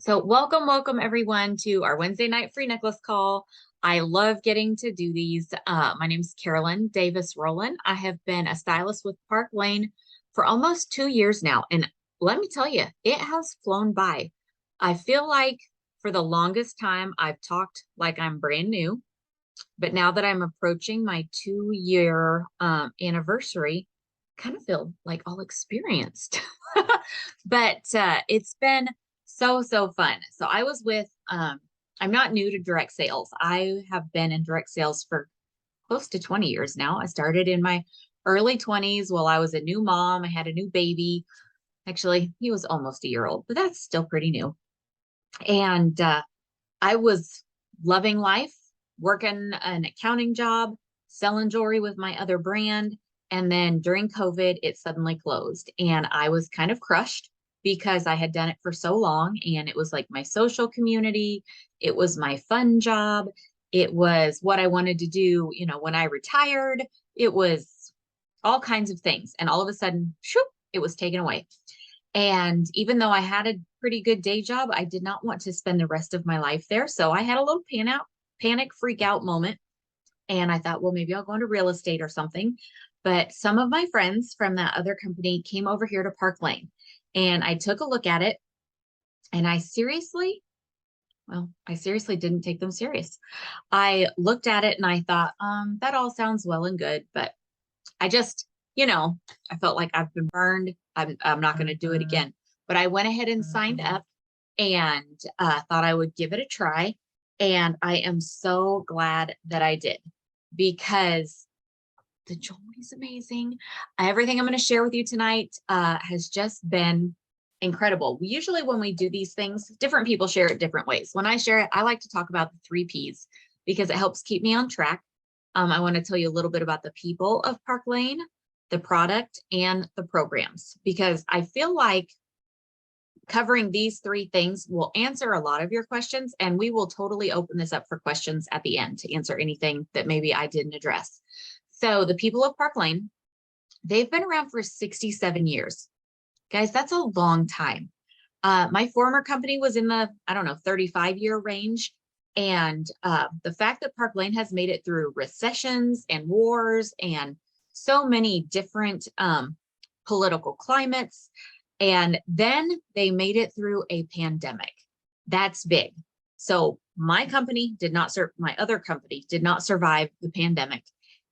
So welcome everyone to our Wednesday night free necklace call. I love getting to do these. My name is Carolyn Davis-Rohlin. I have been a stylist with Park Lane for almost 2 years now. And let me tell you, it has flown by. I feel like for the longest time, I've talked like I'm brand new. But now that I'm approaching my 2-year anniversary, kind of feel like all experienced. But it's been so fun. So I was with, I'm not new to direct sales. I have been in direct sales for close to 20 years now. I started in my early 20s while I was a new mom. I had a new baby. Actually, he was almost a year old, but that's still pretty new. And I was loving life, working an accounting job, selling jewelry with my other brand. And then during COVID, it suddenly closed. And I was kind of crushed because I had done it for so long. And it was like my social community. It was my fun job. It was what I wanted to do, when I retired. It was all kinds of things. And all of a sudden, shoop, it was taken away. And even though I had a pretty good day job, I did not want to spend the rest of my life there. So I had a little panic, freak out moment. And I thought, well, maybe I'll go into real estate or something. But some of my friends from that other company came over here to Park Lane. And I took a look at it. And I seriously didn't take them serious. I looked at it and I thought, that all sounds well and good. But I just, I felt like I've been burned. I'm not going to do it again. But I went ahead and signed up and thought I would give it a try. And I am so glad that I did, because the jewelry is amazing. Everything I'm going to share with you tonight has just been incredible. Usually when we do these things, different people share it different ways. When I share it, I like to talk about the 3 Ps because it helps keep me on track. I want to tell you a little bit about the people of Park Lane, the product, and the programs, because I feel like covering these 3 things will answer a lot of your questions, and we will totally open this up for questions at the end to answer anything that maybe I didn't address. So the people of Park Lane, they've been around for 67 years. Guys, that's a long time. My former company was in the, 35-year range. And the fact that Park Lane has made it through recessions and wars and so many different political climates, and then they made it through a pandemic. That's big. So my other company did not survive the pandemic.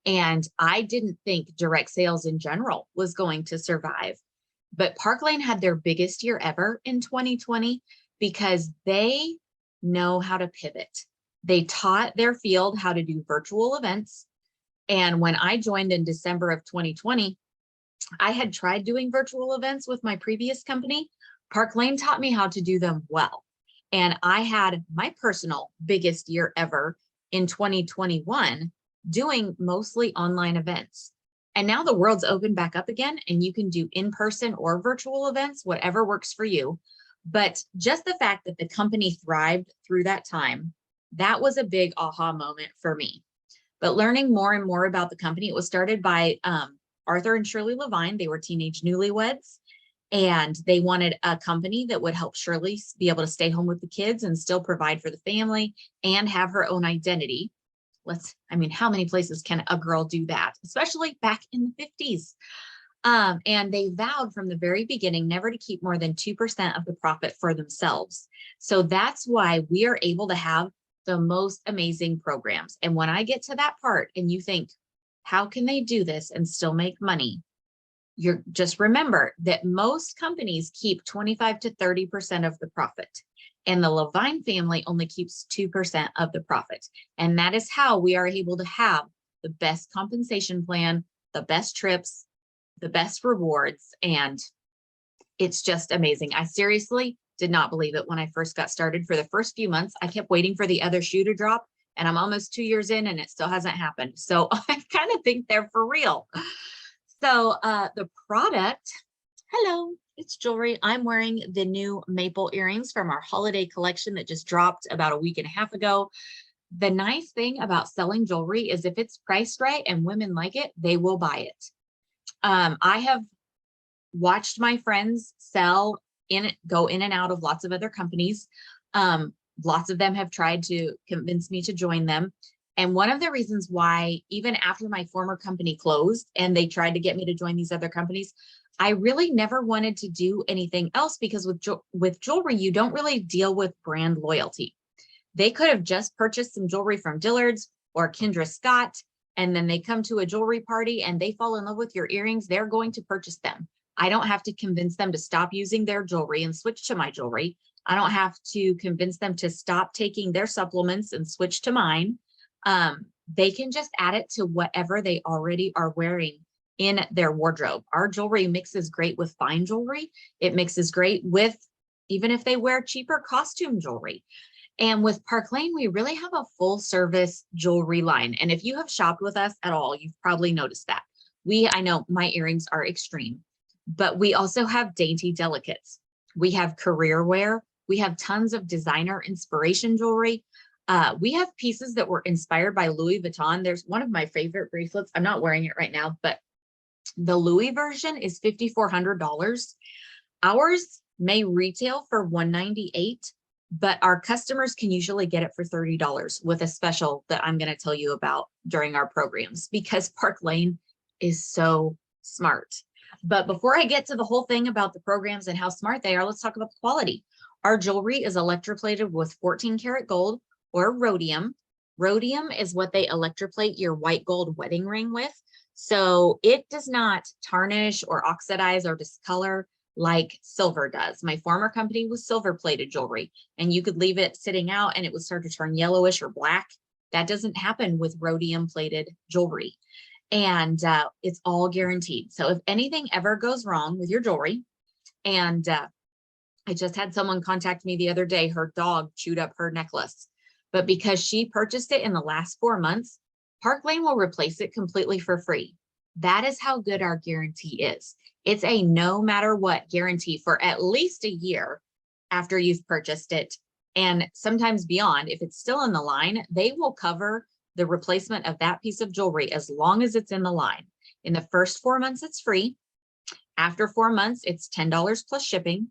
And I didn't think direct sales in general was going to survive. But Park Lane had their biggest year ever in 2020 because they know how to pivot. They taught their field how to do virtual events. And when I joined in December of 2020, I had tried doing virtual events with my previous company. Park Lane taught me how to do them well. And I had my personal biggest year ever in 2021 doing mostly online events. And now the world's opened back up again, and you can do in-person or virtual events, whatever works for you. But just the fact that the company thrived through that time, that was a big aha moment for me. But learning more and more about the company, it was started by Arthur and Shirley Levine. They were teenage newlyweds, and they wanted a company that would help Shirley be able to stay home with the kids and still provide for the family and have her own identity. How many places can a girl do that, especially back in the 50s? And they vowed from the very beginning never to keep more than 2% of the profit for themselves. So that's why we are able to have the most amazing programs. And when I get to that part and you think, how can they do this and still make money? You're just remember that most companies keep 25 to 30% of the profit. And the Levine family only keeps 2% of the profit. And that is how we are able to have the best compensation plan, the best trips, the best rewards. And it's just amazing. I seriously did not believe it when I first got started. For the first few months, I kept waiting for the other shoe to drop, and I'm almost 2 years in and it still hasn't happened. So I kind of think they're for real. So the product, hello, it's jewelry. I'm wearing the new maple earrings from our holiday collection that just dropped about a week and a half ago. The nice thing about selling jewelry is if it's priced right and women like it, they will buy it. I have watched my friends sell go in and out of lots of other companies. Lots of them have tried to convince me to join them. And one of the reasons why, even after my former company closed and they tried to get me to join these other companies, I really never wanted to do anything else, because with jewelry, you don't really deal with brand loyalty. They could have just purchased some jewelry from Dillard's or Kendra Scott, and then they come to a jewelry party and they fall in love with your earrings. They're going to purchase them. I don't have to convince them to stop using their jewelry and switch to my jewelry. I don't have to convince them to stop taking their supplements and switch to mine. They can just add it to whatever they already are wearing in their wardrobe. Our jewelry mixes great with fine jewelry. It mixes great with, even if they wear cheaper costume jewelry. And with Park Lane, we really have a full service jewelry line. And if you have shopped with us at all, you've probably noticed that. I know my earrings are extreme, but we also have dainty delicates. We have career wear. We have tons of designer inspiration jewelry. We have pieces that were inspired by Louis Vuitton. There's one of my favorite bracelets. I'm not wearing it right now, but the Louis version is $5,400. Ours may retail for $198, but our customers can usually get it for $30 with a special that I'm going to tell you about during our programs, because Park Lane is so smart. But before I get to the whole thing about the programs and how smart they are, let's talk about the quality. Our jewelry is electroplated with 14 karat gold or rhodium. Rhodium is what they electroplate your white gold wedding ring with. So it does not tarnish or oxidize or discolor like silver does. My former company was silver plated jewelry, and you could leave it sitting out and it would start to turn yellowish or black. That doesn't happen with rhodium plated jewelry. And it's all guaranteed. So if anything ever goes wrong with your jewelry, and I just had someone contact me the other day, her dog chewed up her necklace, but because she purchased it in the last 4 months, Park Lane will replace it completely for free. That is how good our guarantee is. It's a no matter what guarantee for at least a year after you've purchased it. And sometimes beyond. If it's still in the line, they will cover the replacement of that piece of jewelry as long as it's in the line. In the first 4 months, it's free. After 4 months, it's $10 plus shipping.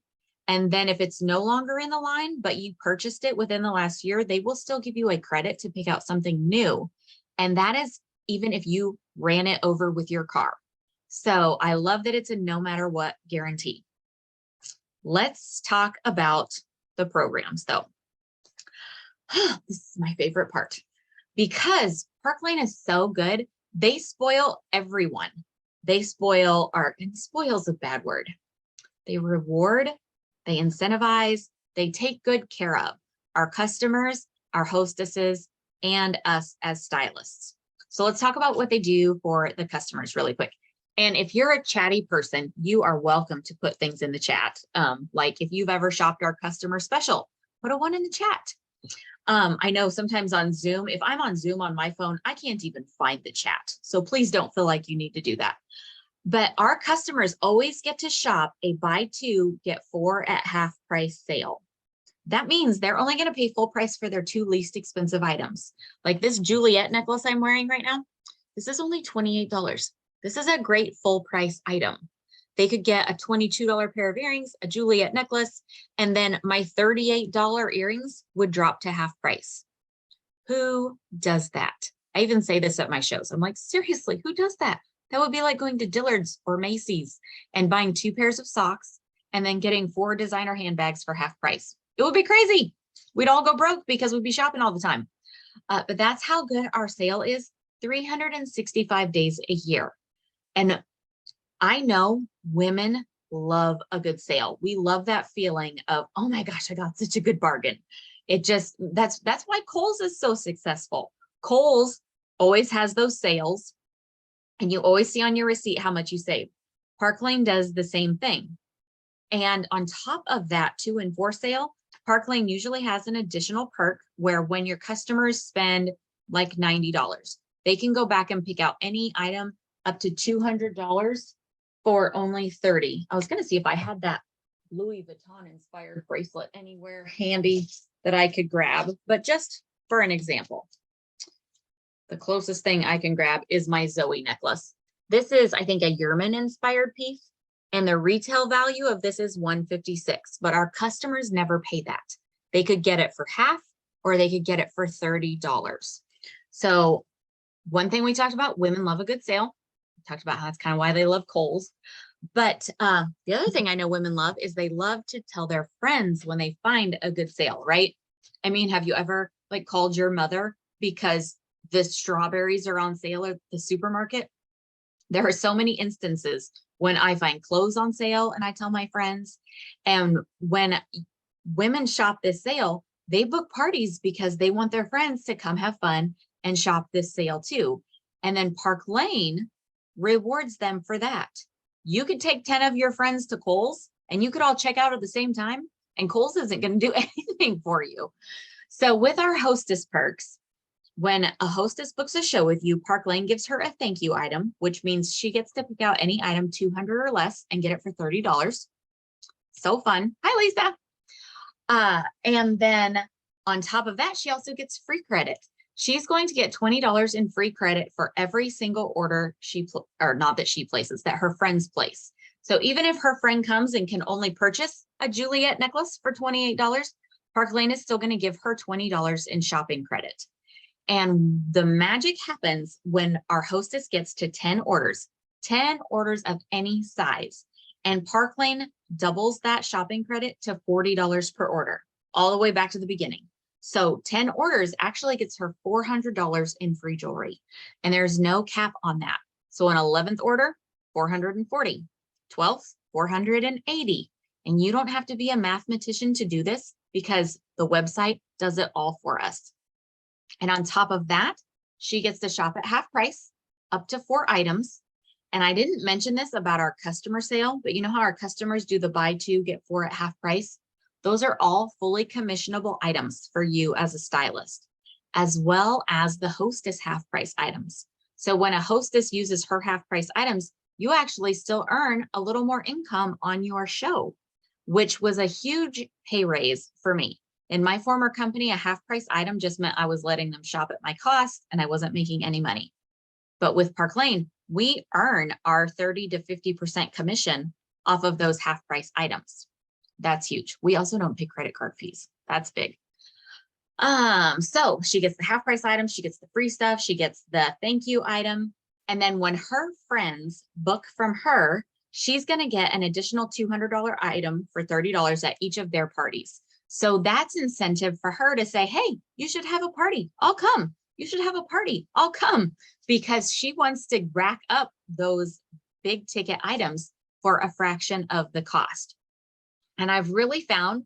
And then if it's no longer in the line, but you purchased it within the last year, they will still give you a credit to pick out something new. And that is even if you ran it over with your car. So I love that it's a no matter what guarantee. Let's talk about the programs though. This is my favorite part, because Park Lane is so good. They spoil everyone. They spoil and spoil's a bad word. They reward, they incentivize, they take good care of our customers, our hostesses, and us as stylists. So let's talk about what they do for the customers really quick. And if you're a chatty person, you are welcome to put things in the chat. Like if you've ever shopped our customer special, put a 1 in the chat. I know sometimes on Zoom, if I'm on Zoom on my phone, I can't even find the chat. So please don't feel like you need to do that. But our customers always get to shop a buy 2, get 4 at half price sale. That means they're only going to pay full price for their 2 least expensive items. Like this Juliet necklace I'm wearing right now. This is only $28. This is a great full price item. They could get a $22 pair of earrings, a Juliet necklace, and then my $38 earrings would drop to half price. Who does that? I even say this at my shows. I'm like, seriously, who does that? That would be like going to Dillard's or Macy's and buying 2 pairs of socks and then getting 4 designer handbags for half price. It would be crazy. We'd all go broke because we'd be shopping all the time. But that's how good our sale is, 365 days a year. And I know women love a good sale. We love that feeling of, oh my gosh, I got such a good bargain. It just, that's why Kohl's is so successful. Kohl's always has those sales, and you always see on your receipt how much you save. Park Lane does the same thing. And on top of that 2 and 4 sale, Park Lane usually has an additional perk where when your customers spend like $90, they can go back and pick out any item up to $200 for only $30. I was going to see if I had that Louis Vuitton inspired bracelet anywhere handy that I could grab, but just for an example, the closest thing I can grab is my Zoe necklace. This is, I think, a Yerman inspired piece. And the retail value of this is $156, but our customers never pay that. They could get it for half or they could get it for $30. So one thing we talked about, women love a good sale. We talked about how that's kind of why they love Kohl's. But the other thing I know women love is they love to tell their friends when they find a good sale, right? I mean, have you ever like called your mother because the strawberries are on sale at the supermarket? There are so many instances when I find clothes on sale and I tell my friends. And when women shop this sale, they book parties because they want their friends to come have fun and shop this sale too. And then Park Lane rewards them for that. You could take 10 of your friends to Kohl's and you could all check out at the same time, and Kohl's isn't going to do anything for you. So with our Hostess Perks, when a hostess books a show with you, Park Lane gives her a thank you item, which means she gets to pick out any item 200 or less and get it for $30. So fun. Hi, Lisa. And then on top of that, she also gets free credit. She's going to get $20 in free credit for every single order she places, that her friends place. So even if her friend comes and can only purchase a Juliet necklace for $28, Park Lane is still going to give her $20 in shopping credit. And the magic happens when our hostess gets to 10 orders of any size. And Park Lane doubles that shopping credit to $40 per order, all the way back to the beginning. So 10 orders actually gets her $400 in free jewelry. And there's no cap on that. So an 11th order, $440, 12th, $480. And you don't have to be a mathematician to do this because the website does it all for us. And on top of that, she gets to shop at half price, up to 4 items. And I didn't mention this about our customer sale, but you know how our customers do the buy 2, get 4 at half price? Those are all fully commissionable items for you as a stylist, as well as the hostess half price items. So when a hostess uses her half price items, you actually still earn a little more income on your show, which was a huge pay raise for me. In my former company, a half price item just meant I was letting them shop at my cost and I wasn't making any money. But with Park Lane, we earn our 30 to 50% commission off of those half price items. That's huge. We also don't pay credit card fees. That's big. So she gets the half price item, she gets the free stuff, she gets the thank you item. And then when her friends book from her, she's going to get an additional $200 item for $30 at each of their parties. So that's incentive for her to say, hey, you should have a party. I'll come. You should have a party. I'll come, because she wants to rack up those big ticket items for a fraction of the cost. And I've really found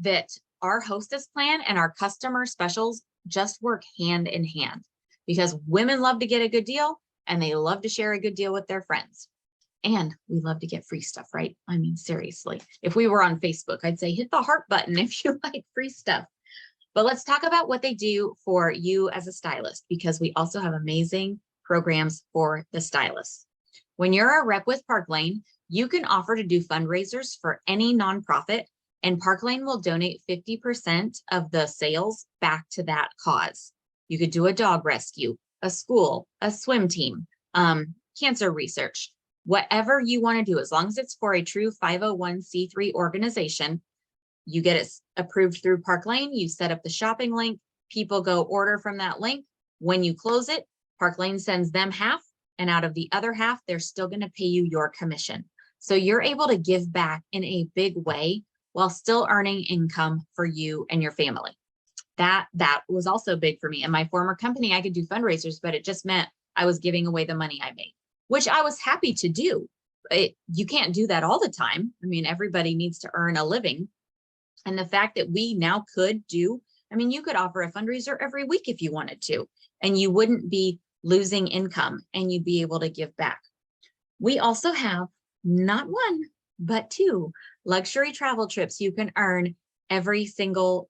that our hostess plan and our customer specials just work hand in hand, because women love to get a good deal and they love to share a good deal with their friends. And we love to get free stuff, right? I mean, seriously, if we were on Facebook, I'd say hit the heart button if you like free stuff. But let's talk about what they do for you as a stylist, because we also have amazing programs for the stylists. When you're a rep with Park Lane, you can offer to do fundraisers for any nonprofit, and Park Lane will donate 50% of the sales back to that cause. You could do a dog rescue, a school, a swim team, cancer research, whatever you want to do, as long as it's for a true 501c3 organization. You get it approved through Park Lane, you set up the shopping link, people go order from that link. When you close it, Park Lane sends them half, and out of the other half, they're still going to pay you your commission. So you're able to give back in a big way while still earning income for you and your family. That was also big for me. In my former company, I could do fundraisers, but it just meant I was giving away the money I made, which I was happy to do. You can't do that all the time. I mean, everybody needs to earn a living. And the fact that we now could do, I mean, you could offer a fundraiser every week if you wanted to, and you wouldn't be losing income and you'd be able to give back. We also have not 1, but 2 luxury travel trips you can earn every single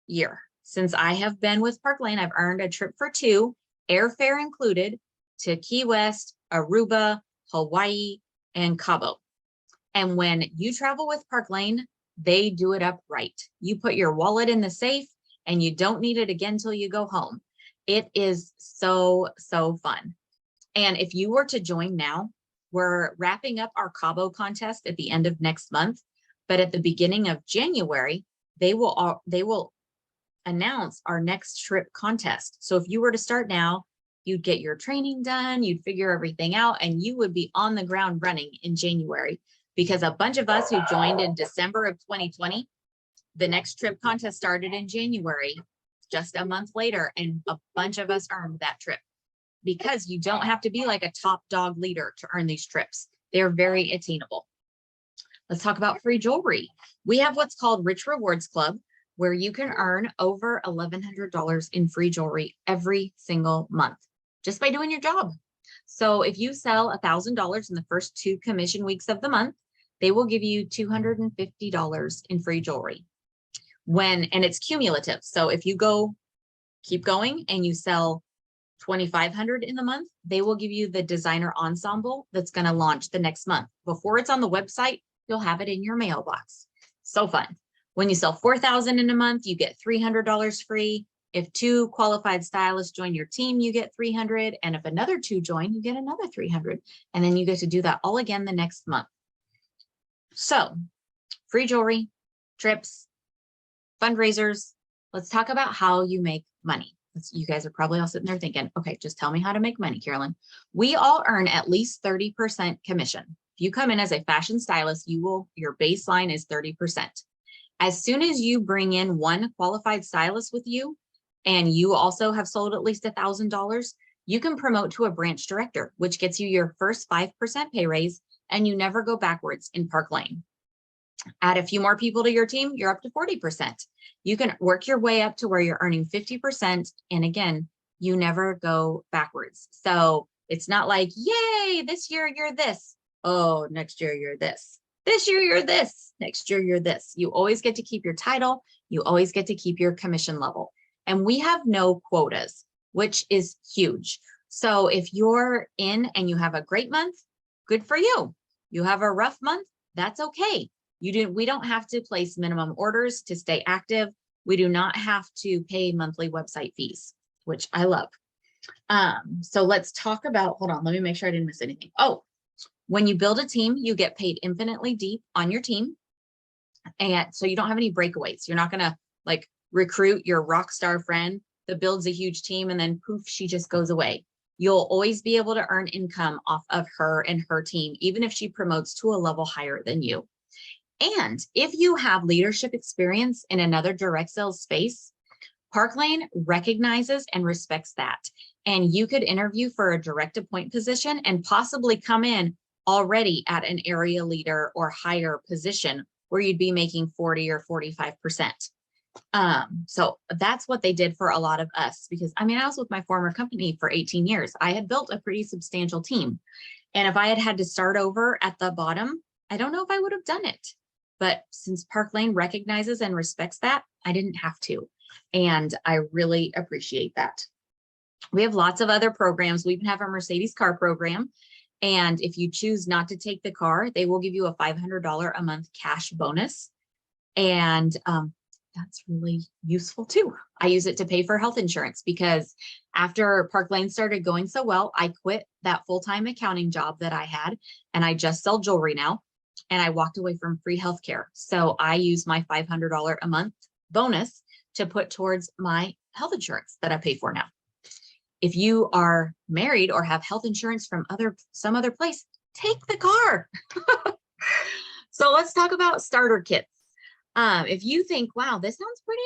year. Since I have been with Park Lane, I've earned a trip for 2, airfare included, to Key West, Aruba, Hawaii, and Cabo. And when you travel with Park Lane, they do it up right. You put your wallet in the safe and you don't need it again till you go home. It is so, so fun. And if you were to join now, we're wrapping up our Cabo contest at the end of next month, but at the beginning of January, they will announce our next trip contest. So if you were to start now, you'd get your training done, you'd figure everything out, and you would be on the ground running in January, because a bunch of us who joined in December of 2020, the next trip contest started in January, just a month later, and a bunch of us earned that trip, because you don't have to be like a top dog leader to earn these trips. They're very attainable. Let's talk about free jewelry. We have what's called Rich Rewards Club, where you can earn over $1,100 in free jewelry every single month just by doing your job. So if you sell $1,000 in the first 2 commission weeks of the month, they will give you $250 in free jewelry. And it's cumulative. So if you keep going and you sell 2,500 in the month, they will give you the designer ensemble that's going to launch the next month. Before it's on the website, you'll have it in your mailbox. So fun. When you sell 4,000 in a month, you get $300 free. If 2 qualified stylists join your team, you get 300. And if another 2 join, you get another 300. And then you get to do that all again the next month. So free jewelry, trips, fundraisers. Let's talk about how you make money. You guys are probably all sitting there thinking, okay, just tell me how to make money, Carolyn. We all earn at least 30% commission. If you come in as a fashion stylist, your baseline is 30%. As soon as you bring in 1 qualified stylist with you, and you also have sold at least $1,000, you can promote to a branch director, which gets you your first 5% pay raise, and you never go backwards in Park Lane. Add a few more people to your team, you're up to 40%. You can work your way up to where you're earning 50. And again, you never go backwards. So it's not like, yay, this year you're this. Oh, next year you're this. This year you're this. Next year you're this. You always get to keep your title. You always get to keep your commission level. And we have no quotas, which is huge. So if you're in and you have a great month, good for you. You have a rough month, that's okay. We don't have to place minimum orders to stay active. We do not have to pay monthly website fees, which I love. So let's talk about, hold on, let me make sure I didn't miss anything. Oh, when you build a team, you get paid infinitely deep on your team. And so you don't have any breakaways. You're not gonna like recruit your rock star friend that builds a huge team and then poof, she just goes away. You'll always be able to earn income off of her and her team, even if she promotes to a level higher than you. And if you have leadership experience in another direct sales space, Park Lane recognizes and respects that. And you could interview for a direct appoint position and possibly come in already at an area leader or higher position where you'd be making 40 or 45%. So that's what they did for a lot of us, because I mean, I was with my former company for 18 years. I had built a pretty substantial team. And if I had had to start over at the bottom, I don't know if I would have done it. But since Park Lane recognizes and respects that, I didn't have to. And I really appreciate that. We have lots of other programs. We even have a Mercedes car program. And if you choose not to take the car, they will give you a $500 a month cash bonus. And that's really useful too. I use it to pay for health insurance because after Park Lane started going so well, I quit that full-time accounting job that I had, and I just sell jewelry now. And I walked away from free healthcare. So I use my $500 a month bonus to put towards my health insurance that I pay for now. If you are married or have health insurance from some other place, take the car. So let's talk about starter kits. If you think, wow, this sounds pretty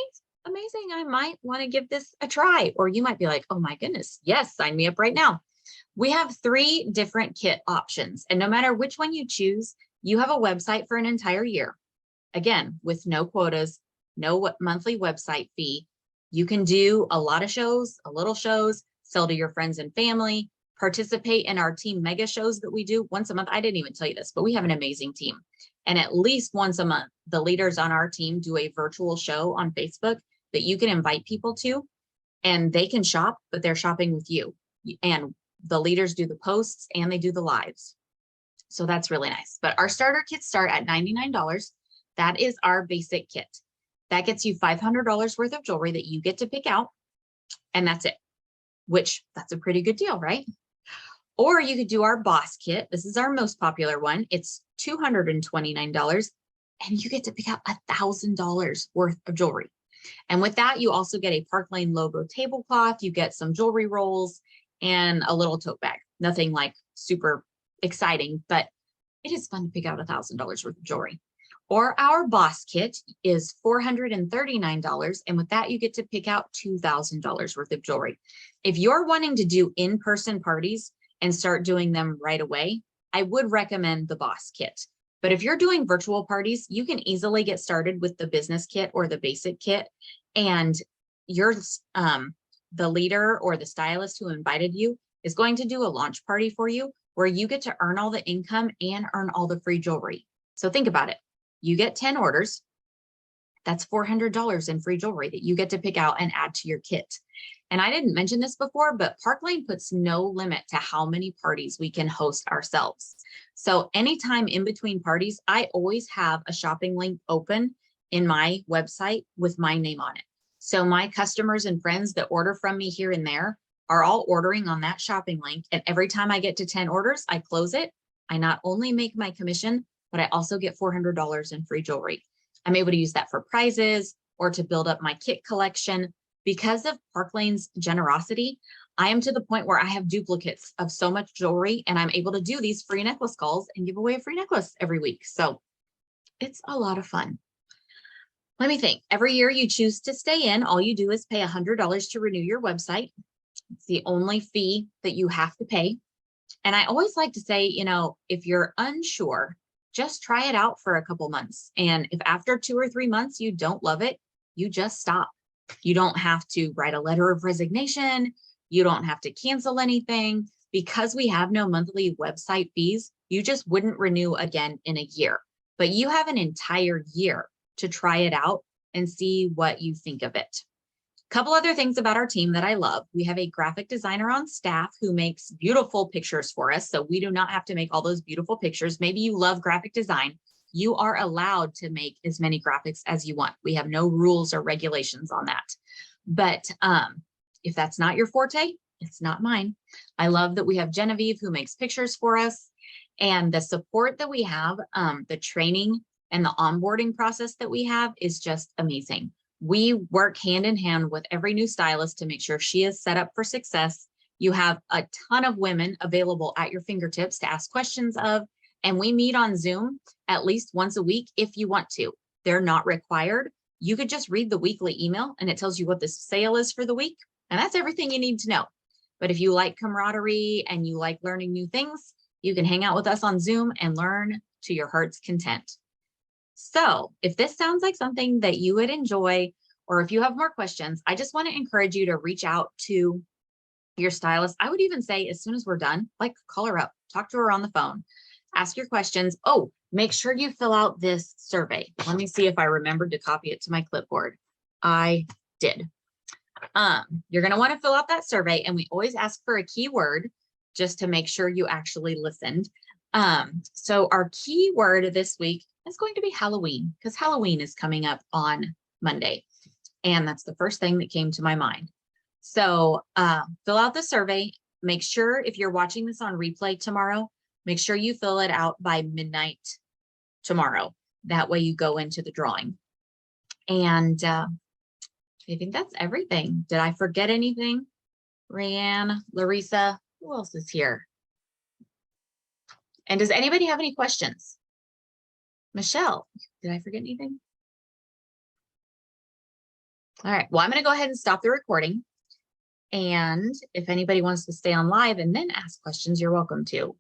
amazing, I might want to give this a try. Or you might be like, oh my goodness, yes, sign me up right now. We have 3 different kit options. And no matter which one you choose, you have a website for an entire year. Again, with no quotas, no monthly website fee. You can do a lot of shows, a little shows, sell to your friends and family, participate in our team mega shows that we do once a month. I didn't even tell you this, but we have an amazing team. And at least once a month, the leaders on our team do a virtual show on Facebook that you can invite people to, and they can shop, but they're shopping with you. And the leaders do the posts and they do the lives. So that's really nice. But our starter kits start at $99. That is our basic kit. That gets you $500 worth of jewelry that you get to pick out. And that's it, which that's a pretty good deal, right? Or you could do our boss kit. This is our most popular one. It's $229 and you get to pick out $1,000 worth of jewelry. And with that, you also get a Park Lane logo tablecloth. You get some jewelry rolls and a little tote bag. Nothing like super exciting, but it is fun to pick out $1,000 worth of jewelry. Or our boss kit is $439. And with that, you get to pick out $2,000 worth of jewelry. If you're wanting to do in-person parties and start doing them right away, I would recommend the boss kit. But if you're doing virtual parties, you can easily get started with the business kit or the basic kit. And your the leader or the stylist who invited you is going to do a launch party for you where you get to earn all the income and earn all the free jewelry. So think about it. You get 10 orders. That's $400 in free jewelry that you get to pick out and add to your kit. And I didn't mention this before, but Park Lane puts no limit to how many parties we can host ourselves. So anytime in between parties, I always have a shopping link open in my website with my name on it. So my customers and friends that order from me here and there are all ordering on that shopping link. And every time I get to 10 orders, I close it. I not only make my commission, but I also get $400 in free jewelry. I'm able to use that for prizes or to build up my kit collection. Because of Park Lane's generosity, I am to the point where I have duplicates of so much jewelry and I'm able to do these free necklace calls and give away a free necklace every week. So it's a lot of fun. Let me think. Every year you choose to stay in, all you do is pay $100 to renew your website. It's the only fee that you have to pay. And I always like to say, you know, if you're unsure, just try it out for a couple months. And if after 2 or 3 months you don't love it, you just stop. You don't have to write a letter of resignation. You don't have to cancel anything. Because we have no monthly website fees, you just wouldn't renew again in a year. But you have an entire year to try it out and see what you think of it. A couple other things about our team that I love. We have a graphic designer on staff who makes beautiful pictures for us. So we do not have to make all those beautiful pictures. Maybe you love graphic design. You are allowed to make as many graphics as you want. We have no rules or regulations on that. But if that's not your forte, it's not mine. I love that we have Genevieve who makes pictures for us, and the support that we have, the training and the onboarding process that we have is just amazing. We work hand in hand with every new stylist to make sure she is set up for success. You have a ton of women available at your fingertips to ask questions of, and we meet on Zoom at least once a week if you want to. They're not required. You could just read the weekly email and it tells you what the sale is for the week. And that's everything you need to know. But if you like camaraderie and you like learning new things, you can hang out with us on Zoom and learn to your heart's content. So if this sounds like something that you would enjoy, or if you have more questions, I just want to encourage you to reach out to your stylist. I would even say as soon as we're done, like call her up, talk to her on the phone, ask your questions. Oh, make sure you fill out this survey. Let me see if I remembered to copy it to my clipboard. I did. You're going to want to fill out that survey, and we always ask for a keyword just to make sure you actually listened. So our keyword this week is going to be Halloween, because Halloween is coming up on Monday. And that's the first thing that came to my mind. So fill out the survey. Make sure if you're watching this on replay tomorrow, make sure you fill it out by midnight tomorrow. That way you go into the drawing. And I think that's everything. Did I forget anything? Rayanne, Larissa, who else is here? And does anybody have any questions? Michelle, did I forget anything? All right, well, I'm going to go ahead and stop the recording. And if anybody wants to stay on live and then ask questions, you're welcome to.